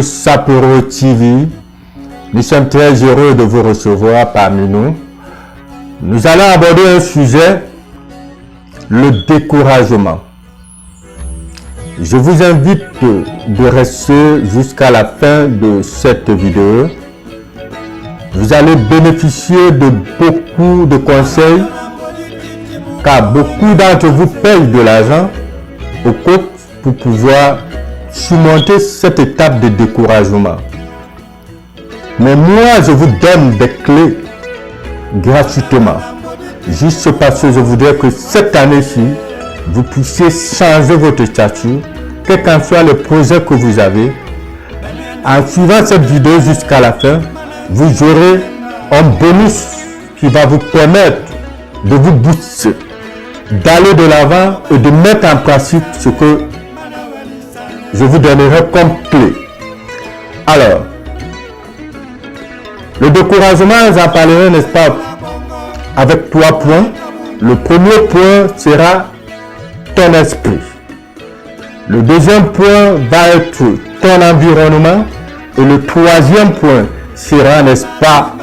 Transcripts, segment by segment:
Saporo TV, nous sommes très heureux de vous recevoir parmi nous. Nous allons aborder un sujet, le découragement. Je vous invite de rester jusqu'à la fin de cette vidéo. Vous allez bénéficier de beaucoup de conseils, car beaucoup d'entre vous payent de l'argent au coach pour pouvoir surmonter cette étape de découragement. Mais moi, je vous donne des clés gratuitement. Juste parce que je voudrais que cette année-ci, vous puissiez changer votre statut, quel qu'en soit le projet que vous avez. En suivant cette vidéo jusqu'à la fin, vous aurez un bonus qui va vous permettre de vous booster, d'aller de l'avant et de mettre en pratique ce que je vous donnerai comme clé. Alors, le découragement, j'en parlerai, n'est-ce pas, avec 3 points. Le premier point sera ton esprit. Le deuxième point va être ton environnement. Et le troisième point sera, n'est-ce pas,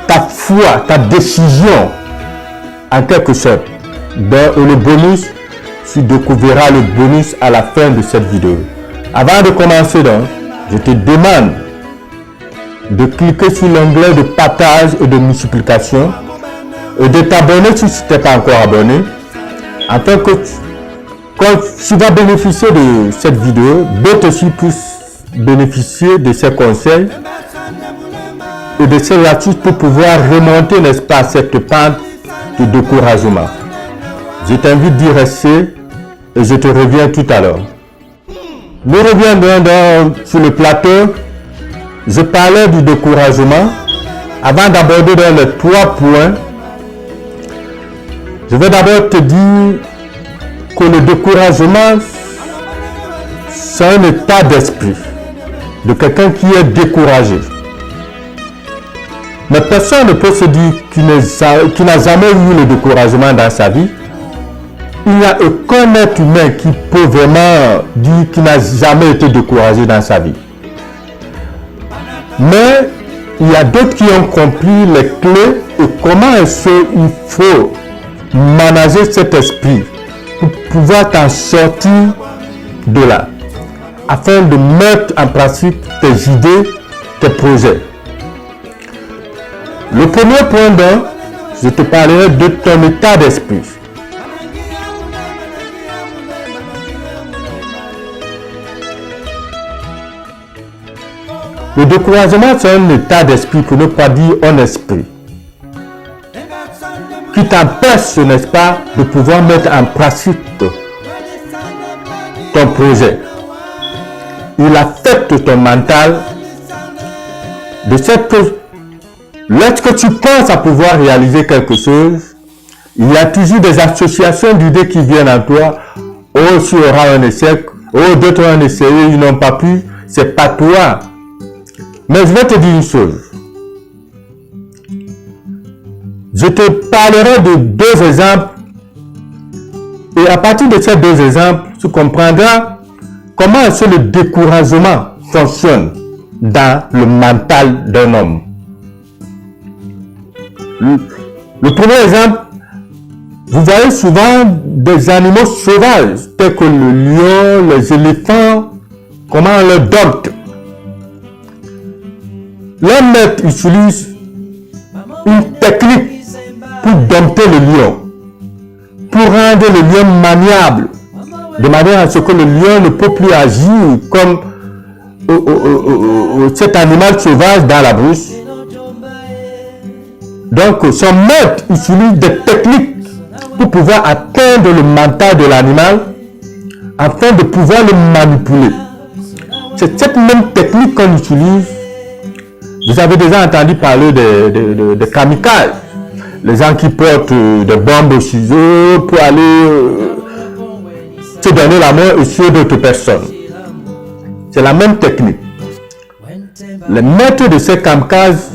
ta foi, ta décision, en quelque sorte. Et le bonus, tu découvriras le bonus à la fin de cette vidéo. Avant de commencer donc, je te demande de cliquer sur l'onglet de partage et de multiplication et de t'abonner si tu n'es pas encore abonné, afin que quand tu vas bénéficier de cette vidéo, d'autres aussi puissent bénéficier de ces conseils et de ces astuces pour pouvoir remonter, n'est-ce pas, cette pente de découragement. Je t'invite d'y rester et je te reviens tout à l'heure. Nous reviendrons sur le plateau. Je parlais du découragement. Avant d'aborder dans les 3 points, je vais d'abord te dire que le découragement, c'est un état d'esprit de quelqu'un qui est découragé. Mais personne ne peut se dire qu'il n'a jamais eu le découragement dans sa vie. Il n'y a aucun être humain qui peut vraiment dire qu'il n'a jamais été découragé dans sa vie. Mais il y a d'autres qui ont compris les clés et comment est-ce qu'il faut manager cet esprit pour pouvoir t'en sortir de là, afin de mettre en pratique tes idées, tes projets. Le premier point donc, je te parlerai de ton état d'esprit. Le découragement, c'est un état d'esprit, pour ne pas dire un esprit, qui t'empêche, n'est-ce pas, de pouvoir mettre en pratique ton projet. Il affecte ton mental, de cette que lorsque tu penses à pouvoir réaliser quelque chose, il y a toujours des associations d'idées qui viennent à toi. Oh, tu auras un échec. Oh, d'autres ont essayé, ils n'ont pas pu. C'est pas toi. Mais je vais te dire une chose. Je te parlerai de 2 exemples. Et à partir de ces 2 exemples, tu comprendras comment est-ce que le découragement fonctionne dans le mental d'un homme. Le premier exemple, vous voyez souvent des animaux sauvages, tels que le lion, les éléphants, comment on les dompte. Les maîtres utilisent une technique pour dompter le lion, pour rendre le lion maniable, de manière à ce que le lion ne peut plus agir comme cet animal sauvage dans la brousse. Donc, son maître utilise des techniques pour pouvoir atteindre le mental de l'animal afin de pouvoir le manipuler. C'est cette même technique qu'on utilise. Vous avez déjà entendu parler des kamikazes, les gens qui portent des bombes au ciseau pour aller se donner la main et tuer d'autres personnes. C'est la même technique. Les maîtres de ces kamikazes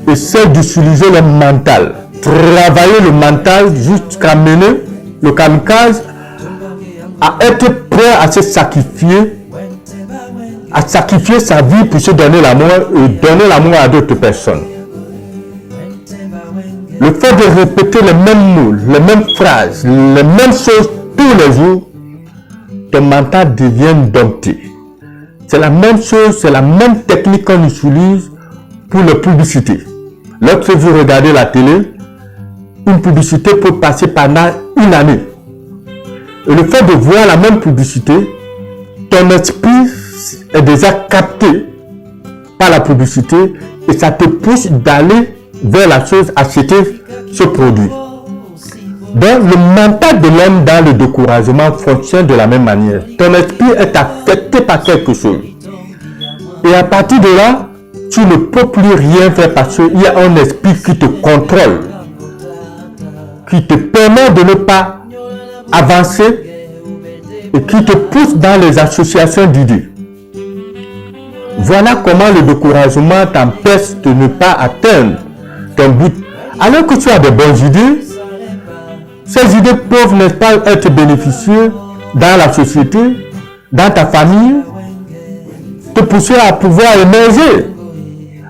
essaient d'utiliser le mental, travailler le mental jusqu'à mener le kamikaze à être prêt à se sacrifier à sacrifier sa vie pour se donner l'amour et donner l'amour à d'autres personnes. Le fait de répéter les mêmes mots, les mêmes phrases, les mêmes choses tous les jours, ton mental devient dompté. C'est la même chose, c'est la même technique qu'on utilise pour les publicités. Lorsque vous regardez la télé, une publicité peut passer pendant une année. Et le fait de voir la même publicité, ton esprit est déjà capté par la publicité et ça te pousse d'aller vers la chose, acheter ce produit. Donc, le mental de l'homme dans le découragement fonctionne de la même manière. Ton esprit est affecté par quelque chose. Et à partir de là, tu ne peux plus rien faire parce qu'il y a un esprit qui te contrôle, qui te permet de ne pas avancer et qui te pousse dans les associations d'idées. Voilà comment le découragement t'empêche de ne pas atteindre ton but. Alors que tu as de bonnes idées, ces idées peuvent, n'est-ce pas, être bénéficieuses dans la société, dans ta famille, te pousser à pouvoir émerger.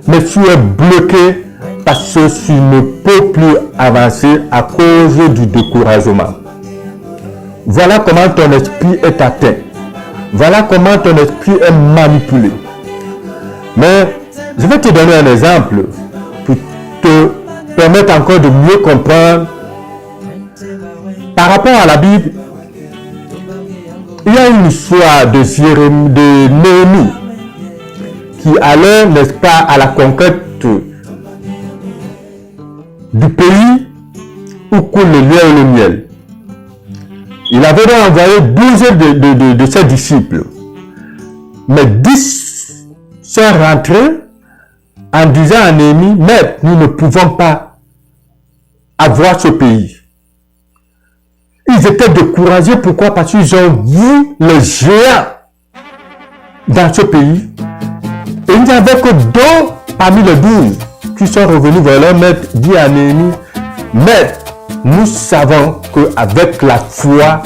Mais tu es bloqué parce que tu ne peux plus avancer à cause du découragement. Voilà comment ton esprit est atteint. Voilà comment ton esprit est manipulé. Mais je vais te donner un exemple pour te permettre encore de mieux comprendre. Par rapport à la Bible, il y a une histoire de Néhémie qui allait, n'est-ce pas, à la conquête du pays où coule le lait et le miel. Il avait donc envoyé 12 de ses disciples. Mais 10 sont rentrés en disant à Néhémie, mais nous ne pouvons pas avoir ce pays. Ils étaient découragés. Pourquoi? Parce qu'ils ont vu les géants dans ce pays. Et il n'y avait que 2 parmi les 12 qui sont revenus vers leur maître, dit à Néhémie, maître, nous savons qu'avec la foi,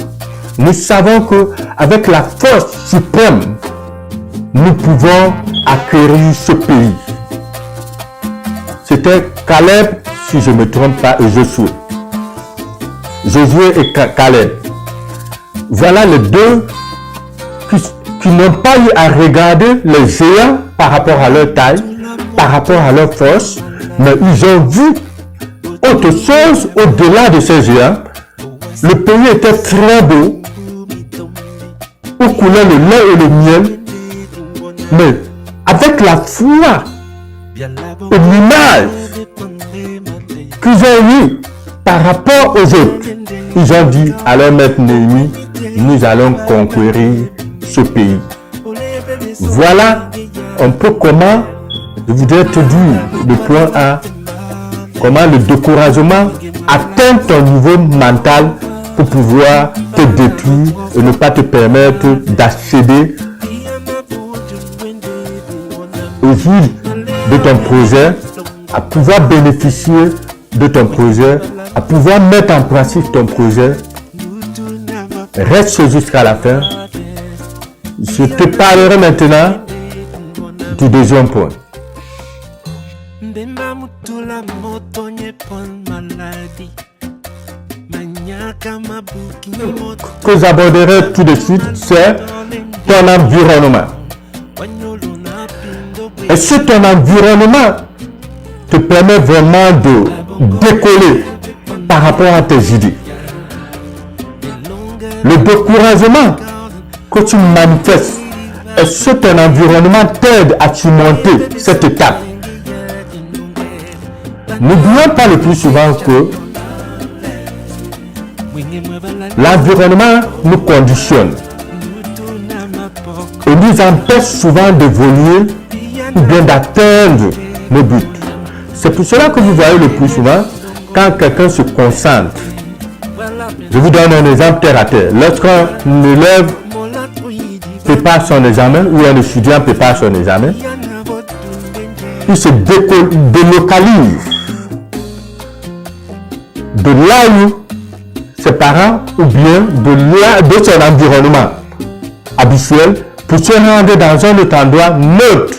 nous savons qu'avec la force suprême, nous pouvons acquérir ce pays. C'était Caleb, si je ne me trompe pas, et Josué. Josué et Caleb. Voilà les 2 qui n'ont pas eu à regarder les géants par rapport à leur taille, par rapport à leur force, mais ils ont vu autre chose au-delà de ces géants. Le pays était très beau, où coulait le lait et le miel, mais avec la foi et l'image qu'ils ont eu par rapport aux autres, ils ont dit à leur maître Néhémie, nous allons conquérir ce pays. Voilà un peu comment je voudrais te dire le point A, comment le découragement atteint ton niveau mental pour pouvoir te détruire et ne pas te permettre d'accéder au jour de ton projet, à pouvoir bénéficier de ton projet, à pouvoir mettre en pratique ton projet. Reste jusqu'à la fin. Je te parlerai maintenant du deuxième point. Que j'aborderai tout de suite, c'est ton environnement. Est-ce que ton environnement te permet vraiment de décoller par rapport à tes idées? Le découragement que tu manifestes, est-ce que ton environnement t'aide à surmonter cette étape? N'oublions pas le plus souvent que l'environnement nous conditionne et nous empêche souvent d'évoluer ou bien d'atteindre nos buts. C'est pour cela que vous voyez le plus souvent, quand quelqu'un se concentre, je vous donne un exemple terre à terre. Lorsqu'un élève prépare son examen ou un étudiant prépare son examen, il se délocalise de là où ses parents ou bien de son environnement habituel pour se rendre dans un endroit neutre.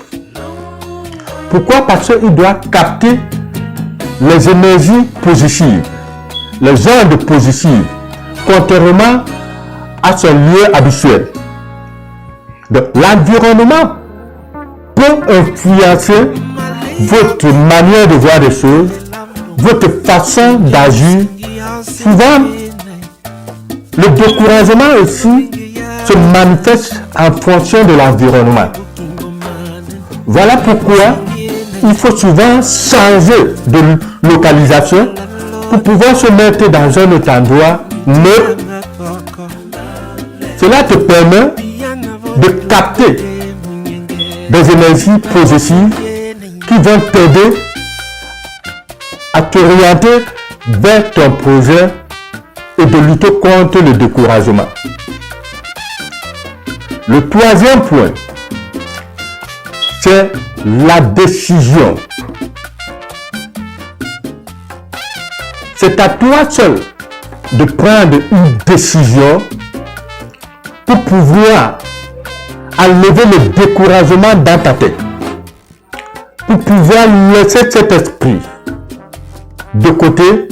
Pourquoi? Parce qu'il doit capter les énergies positives, les ondes positives, contrairement à son lieu habituel. Donc, l'environnement peut influencer votre manière de voir les choses, votre façon d'agir. Souvent, le découragement aussi se manifeste en fonction de l'environnement. Voilà pourquoi il faut souvent changer de localisation pour pouvoir se mettre dans un autre endroit neutre. Cela te permet de capter des énergies positives qui vont t'aider à t'orienter vers ton projet et de lutter contre le découragement. Le troisième point, c'est la décision. C'est à toi seul de prendre une décision pour pouvoir enlever le découragement dans ta tête, pour pouvoir laisser cet esprit de côté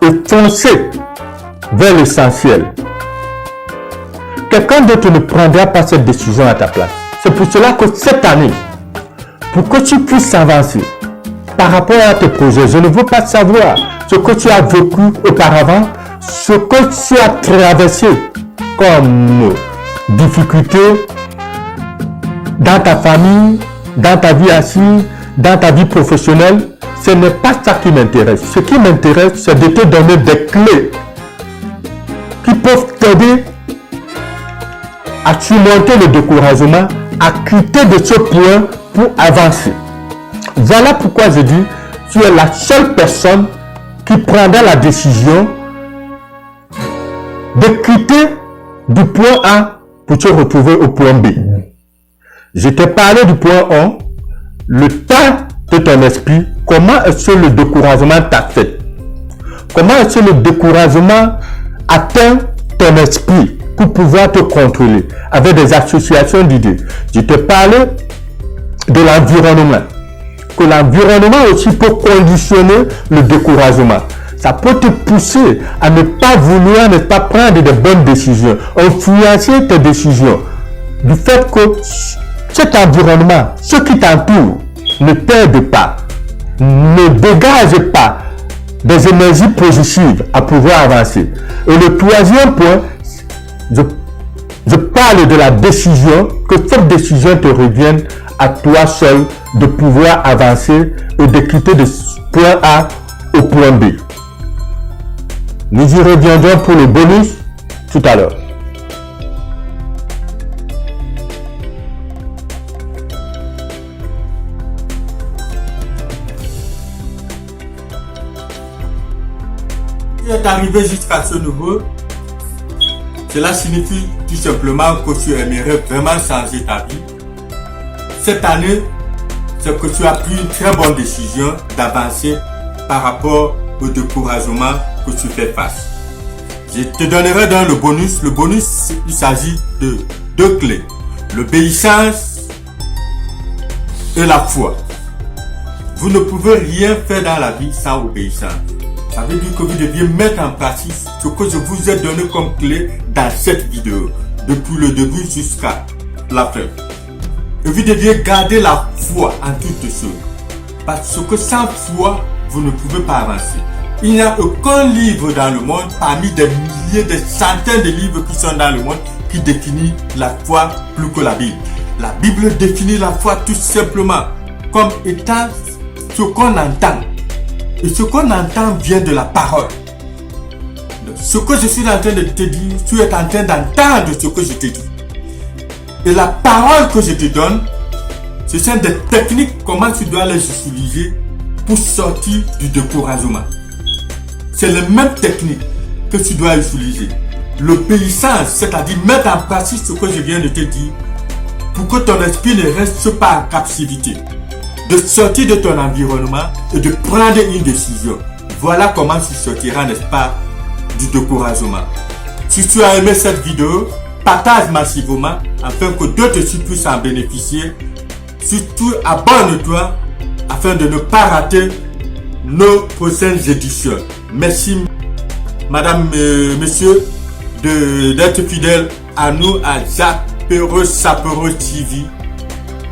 et foncer vers l'essentiel. Quelqu'un d'autre ne prendra pas cette décision à ta place. C'est pour cela que cette année, pour que tu puisses avancer par rapport à tes projets, je ne veux pas savoir ce que tu as vécu auparavant, ce que tu as traversé comme difficulté dans ta famille, dans ta vie assise, dans ta vie professionnelle. Ce n'est pas ça qui m'intéresse. Ce qui m'intéresse, c'est de te donner des clés qui peuvent t'aider à surmonter le découragement, à quitter de ce point pour avancer. Voilà pourquoi je dis, tu es la seule personne qui prendra la décision de quitter du point A pour te retrouver au point B. Je t'ai parlé du point A, le temps de ton esprit, comment est-ce que le découragement t'affecte? Comment est-ce que le découragement atteint ton esprit pour pouvoir te contrôler avec des associations d'idées? Je t'ai parlé de l'environnement, que l'environnement aussi peut conditionner le découragement. Ça peut te pousser à ne pas vouloir, ne pas prendre de bonnes décisions, influencer tes décisions. Du fait que cet environnement, ce qui t'entoure, ne t'aide pas, ne dégage pas des énergies positives à pouvoir avancer. Et le troisième point, je parle de la décision, que cette décision te revienne à toi seul de pouvoir avancer et de quitter de point A au point B. Nous y reviendrons pour le bonus tout à l'heure. Si tu es arrivé jusqu'à ce niveau, cela signifie tout simplement que tu aimerais vraiment changer ta vie. Cette année, c'est que tu as pris une très bonne décision d'avancer par rapport au découragement que tu fais face. Je te donnerai dans le bonus. Le bonus, il s'agit de deux clés. L'obéissance et la foi. Vous ne pouvez rien faire dans la vie sans obéissance. Ça veut dire que vous deviez mettre en pratique ce que je vous ai donné comme clé dans cette vidéo, depuis le début jusqu'à la fin. Et vous deviez garder la foi en toutes choses. Parce que sans foi, vous ne pouvez pas avancer. Il n'y a aucun livre dans le monde, parmi des milliers, des centaines de livres qui sont dans le monde, qui définit la foi plus que la Bible. La Bible définit la foi tout simplement comme étant ce qu'on entend. Et ce qu'on entend vient de la parole. Ce que je suis en train de te dire, tu es en train d'entendre ce que je te dis. Et la parole que je te donne, ce sont des techniques, comment tu dois les utiliser pour sortir du découragement. C'est les mêmes techniques que tu dois utiliser. L'obéissance, c'est-à-dire mettre en pratique ce que je viens de te dire pour que ton esprit ne reste pas en captivité. De sortir de ton environnement et de prendre une décision. Voilà comment tu sortiras, n'est-ce pas, du découragement. Si tu as aimé cette vidéo, partage massivement afin que d'autres aussi puissent en bénéficier. Surtout, abonne-toi afin de ne pas rater nos prochaines éditions. Merci, madame, monsieur, d'être fidèles à nous, à Jacques Sapero TV.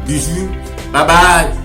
Bisous, bye bye.